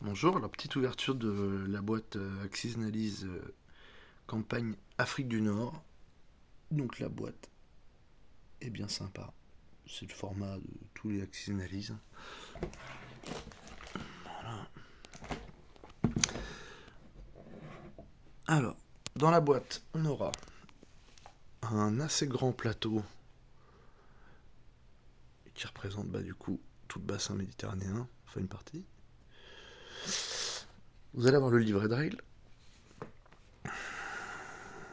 Bonjour, alors petite ouverture de la boîte Axis Analyse campagne Afrique du Nord. Donc la boîte est bien sympa. C'est le format de tous les Axis Analyse. Voilà. Alors, dans la boîte, on aura un assez grand plateau qui représente du coup tout le bassin méditerranéen, enfin une partie. Vous allez avoir le livret de règles,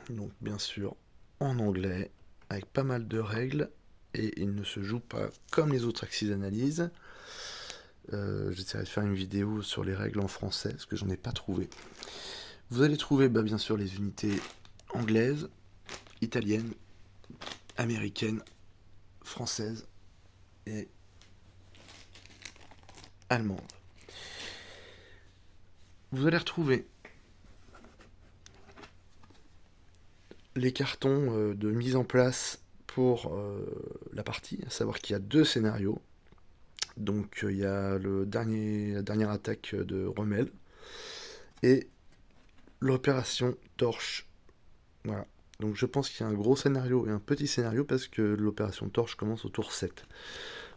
donc bien sûr en anglais, avec pas mal de règles, et il ne se joue pas comme les autres Axis Analyse. J'essaierai de faire une vidéo sur les règles en français, parce que j'en ai pas trouvé. Vous allez trouver bien sûr les unités anglaises, italiennes, américaines, françaises et allemandes. Vous allez retrouver les cartons de mise en place pour la partie, à savoir qu'il y a deux scénarios. Donc il y a la dernière attaque de Rommel et l'opération Torche. Voilà. Donc je pense qu'il y a un gros scénario et un petit scénario parce que l'opération Torche commence au tour 7.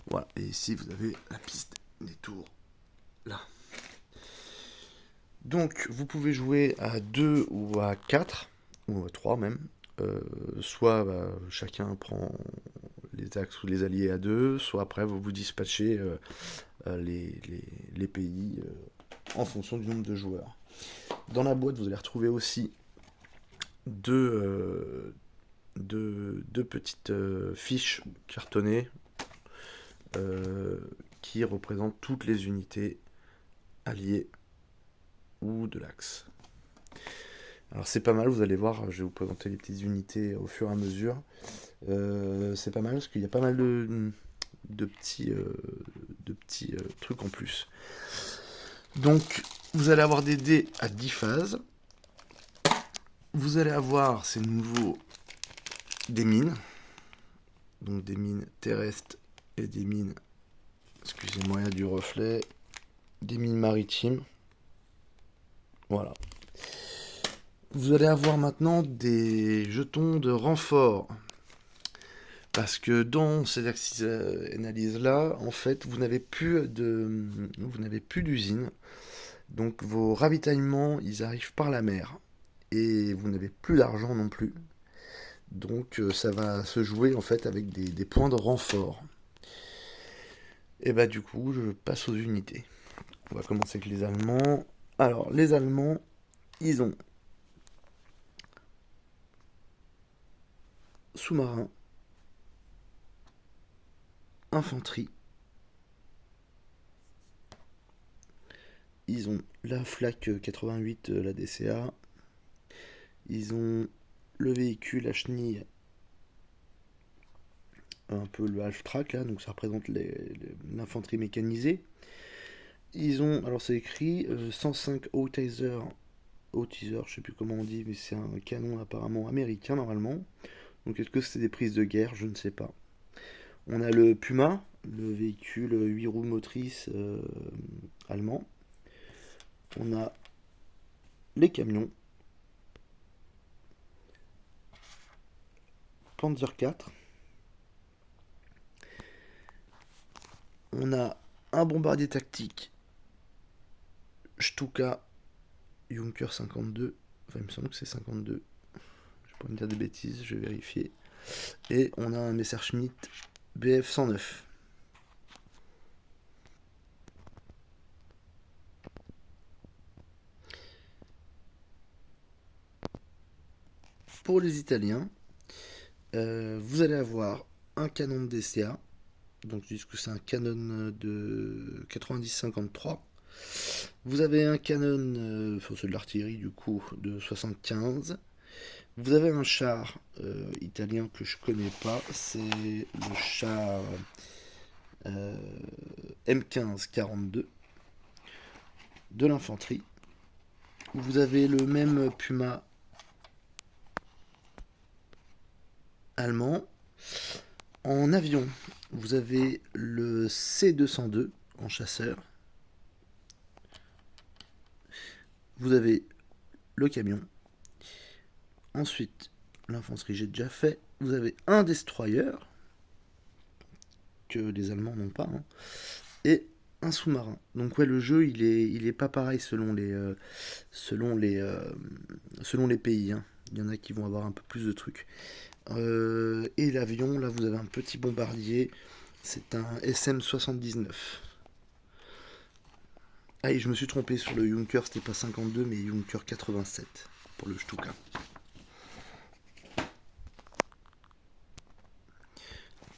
Voilà. Et ici vous avez la piste des tours là. Donc vous pouvez jouer à 2 ou à 4, ou à 3 même. Soit chacun prend les axes ou les alliés à 2, soit après vous vous dispatchez les pays en fonction du nombre de joueurs. Dans la boîte, vous allez retrouver aussi deux petites fiches cartonnées qui représentent toutes les unités alliées ou de l'axe. Alors c'est pas mal, vous allez voir, je vais vous présenter les petites unités au fur et à mesure. C'est pas mal parce qu'il y a pas mal de petits trucs en plus. Donc vous allez avoir des dés à 10 phases. Vous allez avoir, c'est nouveau, des mines. Donc des mines terrestres et des mines, excusez-moi, il y a du reflet, des mines maritimes. Voilà. Vous allez avoir maintenant des jetons de renfort. Parce que dans ces analyses-là, en fait, vous n'avez plus d'usine. Donc vos ravitaillements, ils arrivent par la mer. Et vous n'avez plus d'argent non plus. Donc ça va se jouer en fait avec des points de renfort. Et du coup, je passe aux unités. On va commencer avec les Allemands. Alors, les Allemands, ils ont sous-marin, infanterie. Ils ont la Flak 88, la DCA. Ils ont le véhicule à chenille, un peu le half-track là, donc ça représente l'infanterie mécanisée. Ils ont, alors c'est écrit 105 Hautiser, je sais plus comment on dit, mais c'est un canon apparemment américain normalement. Donc est-ce que c'est des prises de guerre? Je ne sais pas. On a le Puma, le véhicule 8 roues motrices allemand. On a les camions. Panzer 4. On a un bombardier tactique Stuka Junker 52. Enfin, il me semble que c'est 52. Je vais pas me dire des bêtises, je vais vérifier. Et on a un Messerschmitt BF 109. Pour les Italiens, vous allez avoir un canon de DCA. Donc je dis que c'est un canon de 90-53. Vous avez un canon, c'est de l'artillerie du coup, de 75. Vous avez un char italien que je connais pas, c'est le char M15-42 de l'infanterie. Vous avez le même Puma allemand. En avion, vous avez le C202 en chasseur. vous avez le camion. Ensuite, l'infanterie, j'ai déjà fait. Vous avez un destroyer, que les Allemands n'ont pas, hein, et un sous-marin. Donc ouais, le jeu, il est pas pareil selon les pays, hein. Il y en a qui vont avoir un peu plus de trucs. Et l'avion, là, vous avez un petit bombardier. C'est un SM-79. Ah, et je me suis trompé sur le Junker, c'était pas 52, mais Junker 87 pour le Stuka.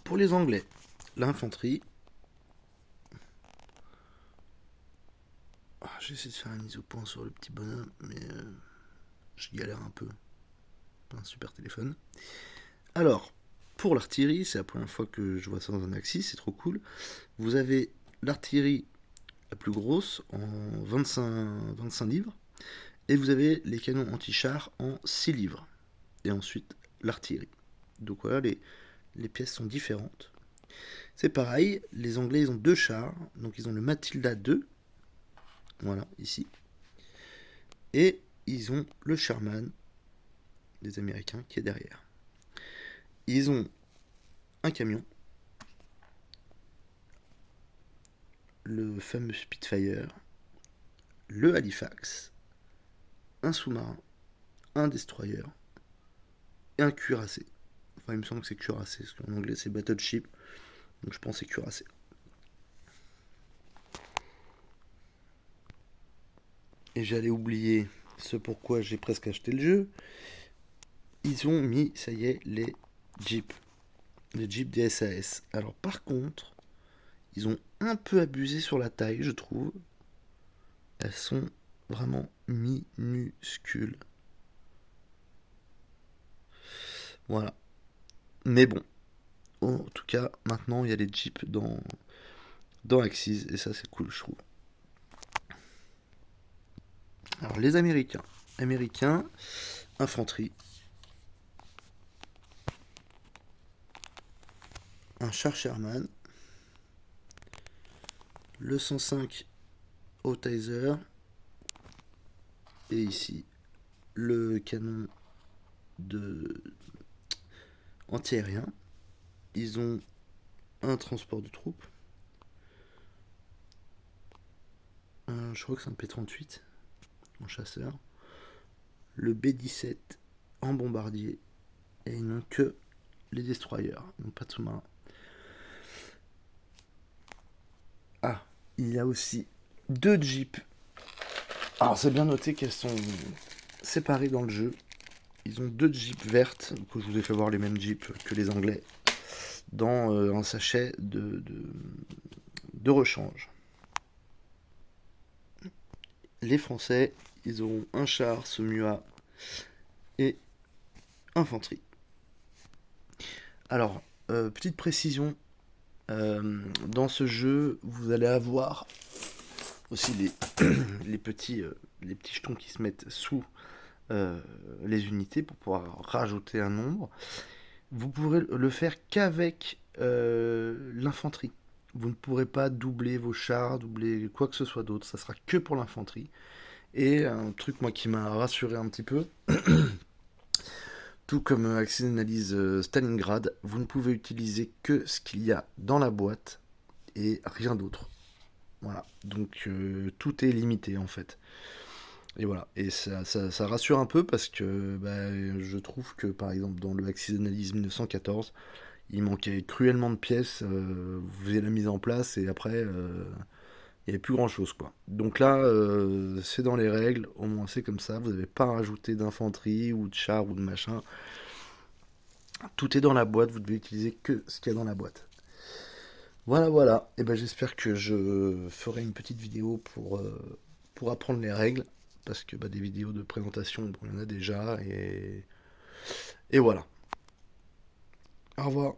Pour les Anglais, l'infanterie. Ah, j'essaie de faire une mise au point sur le petit bonhomme, mais je galère un peu. Pas un super téléphone. Alors, pour l'artillerie, c'est la première fois que je vois ça dans un Axis, c'est trop cool. Vous avez l'artillerie la plus grosse en 25 livres, et vous avez les canons anti-chars en 6 livres. Et ensuite, l'artillerie. Donc voilà, les pièces sont différentes. C'est pareil, les Anglais ils ont 2 chars, donc ils ont le Matilda 2, voilà, ici. Et ils ont le Sherman des Américains qui est derrière. Ils ont un camion, le fameux Spitfire, le Halifax, un sous-marin, un destroyer et un cuirassé. Enfin, il me semble que c'est cuirassé, parce qu'en anglais c'est battleship, donc je pense que c'est cuirassé. Et j'allais oublier ce pourquoi j'ai presque acheté le jeu. Ils ont mis, ça y est, les Jeeps des SAS. Alors par contre, ils ont un peu abusé sur la taille, je trouve. Elles sont vraiment minuscules. Voilà. Mais bon, en tout cas, maintenant il y a les Jeeps dans Axis, et ça c'est cool, je trouve. Alors les Américains, infanterie, un char Sherman, le 105 au taser, et ici le canon de antiaérien. Ils ont un transport de troupes, je crois que c'est un P-38 en chasseur, le B-17 en bombardier, et ils n'ont que les destroyers, ils n'ont pas de sous-marin. Ah, il y a aussi 2 jeeps. Alors c'est bien noté qu'elles sont séparées dans le jeu. Ils ont 2 jeeps vertes, que je vous ai fait voir les mêmes jeeps que les Anglais, dans un sachet de rechange. Les Français, ils auront un char, ce MUA, et infanterie. Alors, petite précision, dans ce jeu, vous allez avoir aussi les petits jetons qui se mettent sous les unités pour pouvoir rajouter un nombre. Vous pourrez le faire qu'avec l'infanterie. Vous ne pourrez pas doubler vos chars, doubler quoi que ce soit d'autre. Ça sera que pour l'infanterie. Et un truc moi qui m'a rassuré un petit peu, tout comme Axis Analyse Stalingrad, vous ne pouvez utiliser que ce qu'il y a dans la boîte et rien d'autre. Voilà, donc tout est limité en fait. Et voilà, et ça rassure un peu parce que je trouve que par exemple dans le Axis Analyse 1914, il manquait cruellement de pièces, vous faisiez la mise en place et après il n'y avait plus grand chose quoi. Donc là, c'est dans les règles, au moins c'est comme ça, vous n'avez pas à rajouter d'infanterie ou de char ou de machin. Tout est dans la boîte, vous devez utiliser que ce qu'il y a dans la boîte. Voilà, voilà. Et ben j'espère que je ferai une petite vidéo pour apprendre les règles. Parce que des vidéos de présentation, bon, il y en a déjà. Et voilà. Au revoir.